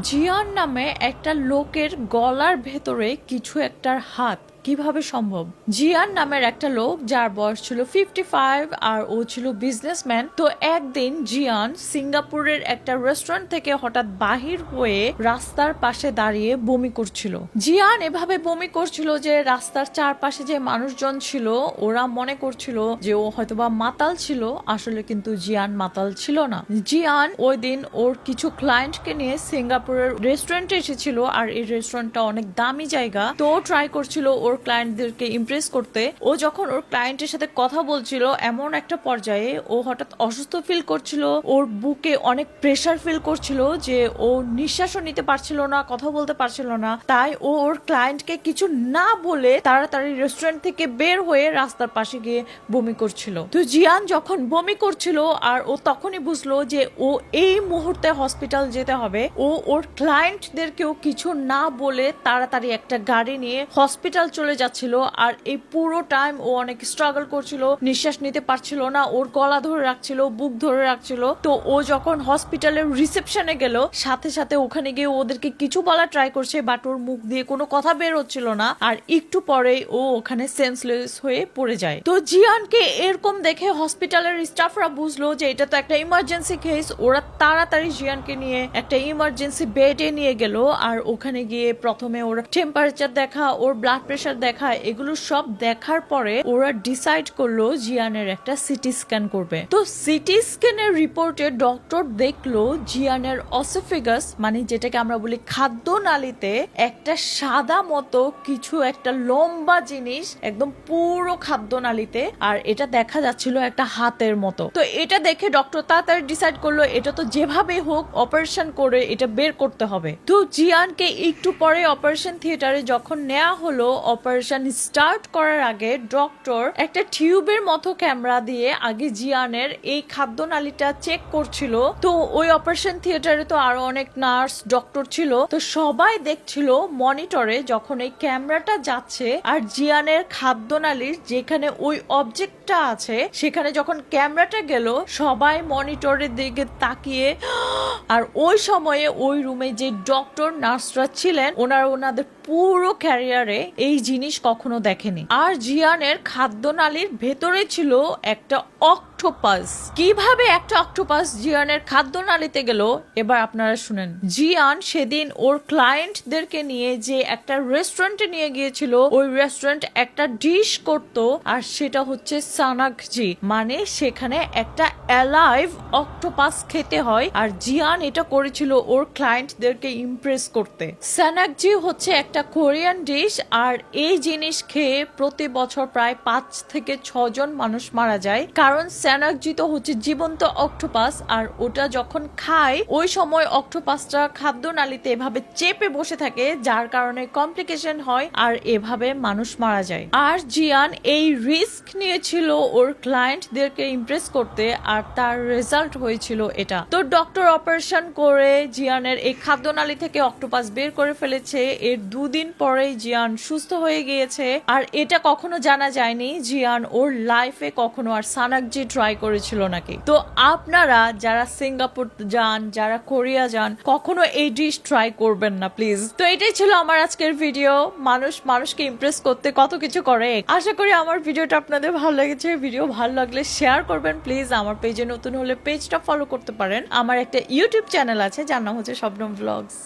জিয়ান নামে একটা লোকের গলার ভেতরে কিছু একটার হাত কিভাবে সম্ভব? জিয়ান নামের একটা লোক যার বয়স ছিল 55 আর ও ছিল বিজনেসম্যান। তো একদিন জিয়ান সিঙ্গাপুরের একটা রেস্টুরেন্ট থেকে হঠাৎ বাহির হয়ে রাস্তার পাশে দাঁড়িয়ে বমি করছিল। জিয়ান এভাবে বমি করছিল যে রাস্তার চারপাশে যে মানুষজন ছিল ওরা মনে করছিল যে ও হয়তোবা মাতাল ছিল, আসলে কিন্তু জিয়ান মাতাল ছিল না। জিয়ান ওই দিন ওর কিছু ক্লায়েন্টকে নিয়ে সিঙ্গাপুরের রেস্টুরেন্টে এসেছিল, আর এই রেস্টুরেন্টটা অনেক দামি জায়গা। তো ও ট্রাই করছিল ওর ক্লায়েন্টদেরকে ইমপ্রেস করতে। ও যখন ওর ক্লায়েন্টের সাথে কথা বলছিল এমন একটা পর্যায়ে ও হঠাৎ অসুস্থ ফিল করছিল, ওর বুকে অনেক প্রেসার ফিল করছিল যে ও নিঃশ্বাসও নিতে পারছিল না, কথা বলতে পারছিল না। তাই ও ওর ক্লায়েন্টকে কিছু না বলে তাড়াতাড়ি রেস্টুরেন্ট থেকে বের হয়ে রাস্তার পাশে গিয়ে বমি করছিল। তো জিয়ান যখন বমি করছিল আর ও তখনই বুঝলো যে ও এই মুহূর্তে হসপিটাল যেতে হবে, ও ওর ক্লায়েন্টদেরকেও কিছু না বলে তাড়াতাড়ি একটা গাড়ি নিয়ে হসপিটাল চলে যাচ্ছিল। আর এই পুরো টাইম ও অনেক স্ট্রাগল করছিল, নিঃশ্বাস নিতে পারছিল না, ওর গলা ধরে রাখছিল, বুক ধরে রাখছিল। তো ও যখন হসপিটালের রিসেপশনে গেল, সাথে সাথে ওখানে গিয়ে ওদেরকে কিছু বলা ট্রাই করছে, বাট ওর মুখ দিয়ে কোনো কথা বের হচ্ছিল না। আর একটু পরেই ও ওখানে সেন্সলেস হয়ে পড়ে যায়। তো জিয়ানকে এরকম দেখে হসপিটালের স্টাফরা বুঝলো যে এটা তো একটা ইমার্জেন্সি কেস। ওরা তাড়াতাড়ি জিয়ানকে নিয়ে একটা ইমার্জেন্সি বেডে নিয়ে গেল। আর ওখানে গিয়ে প্রথমে ওর টেম্পারেচার দেখা, ওর ব্লাড প্রেশার দেখা, এগুলো সব দেখার পরে ওরা ডিসাইড করলো জিয়ানের একটা সিটি স্ক্যান করবে। তো সিটি স্ক্যানের রিপোর্টে ডক্টর দেখলো জিয়ানের অসোফেগাস, মানে যেটাকে আমরা বলি খাদ্য নালীতে, একটা সাদা মতো কিছু একটা লম্বা জিনিস একদম পুরো খাদ্য নালীতে, আর এটা দেখা যাচ্ছিল একটা হাতের মতো। তো এটা দেখে ডক্টর তাড়াতাড়ি ডিসাইড করলো এটা তো যেভাবে হোক অপারেশন করে এটা বের করতে হবে। তো জিয়ানকে একটু পরে অপারেশন থিয়েটারে যখন নেওয়া হলো, অপারেশন স্টার্ট করার আগে ডক্টর একটা টিউবের মতো ক্যামেরা দিয়ে আগে জিয়ানের এই খাদ্য নালীটা চেক করছিল। তো ওই অপারেশন থিয়েটারে তো আরো অনেক নার্স ডক্টর ছিল, তো সবাই দেখছিল মনিটরে যখন এই ক্যামেরাটা যাচ্ছে আর জিয়ানের খাদ্য নালীর যেখানে ওই অবজেক্টটা আছে সেখানে যখন ক্যামেরাটা গেল, সবাই মনিটরের দিকে তাকিয়ে। আর ওই সময়ে ওই রুমে যে ডক্টর নার্সরা ছিলেন ওনাদের পুরো ক্যারিয়ারে এই জিনিস কখনো দেখেনি। আর জিয়ানের খাদ্য নালীর ভেতরে ছিল একটা অক্টোপাস। কিভাবে একটা অক্টোপাস জিয়ানের খাদ্য নালীতে গেল এবার আপনারা শুনেন। জিয়ান সেদিন ওর ক্লায়েন্টদেরকে নিয়ে যে একটা রেস্টুরেন্টে নিয়ে গিয়েছিল, ওই রেস্টুরেন্ট একটা ডিশ করতো, আর সেটা হচ্ছে সানাকজি, মানে সেখানে একটা অ্যালাইভ অক্টোপাস খেতে হয়। আর জিয়ান এটা করেছিল ওর ক্লায়েন্টদেরকে ইমপ্রেস করতে। সানাকজি হচ্ছে একটা কোরিয়ান ডিশ, আর এই জিনিস খেয়ে প্রতি বছর প্রায় 5 থেকে 6 জন মানুষ মারা যায়, কারণ সানাকজি তো হচ্ছে জীবন্ত অক্টোপাস। আর ওটা যখন খায় ওই সময় অক্টোপাসটা খাদ্য নালীতে এভাবে চেপে বসে থাকে, যার কারণে কমপ্লিকেশন হয় আর এভাবে মানুষ মারা যায়। আর জিয়ান এই রিস্ক নিয়েছিল ওর ক্লায়েন্টদেরকে ইমপ্রেস করতে, আর তার রেজাল্ট হয়েছিল এটা। তো ডক্টর অপারেশন করে জিয়ানের এই খাদ্য নালী থেকে অক্টোপাস বের করে ফেলেছে। এর 2 দিন পরেই জিয়ান সুস্থ হয়ে গিয়েছে। আর এটা কখনো জানা যায়নি জিয়ান ওর লাইফে কখনো আর সানাকজি ট্রাই করেছিল নাকি। তো আপনারা যারা সিঙ্গাপুর যান, যারা কোরিয়া যান, কখনো এই ডিশ ট্রাই করবেন না প্লিজ। তো এটাই ছিল আমার আজকের ভিডিও। মানুষকে ইমপ্রেস করতে কত কিছু করে। আশা করি আমার ভিডিওটা আপনাদের ভালো লেগেছে। ভিডিও ভালো লাগলে শেয়ার করবেন প্লিজ। আমার পেজে নতুন হলে পেজটা ফলো করতে পারেন। আমার একটা ইউটিউব চ্যানেল আছে যার নাম হচ্ছে শবনম ব্লগস।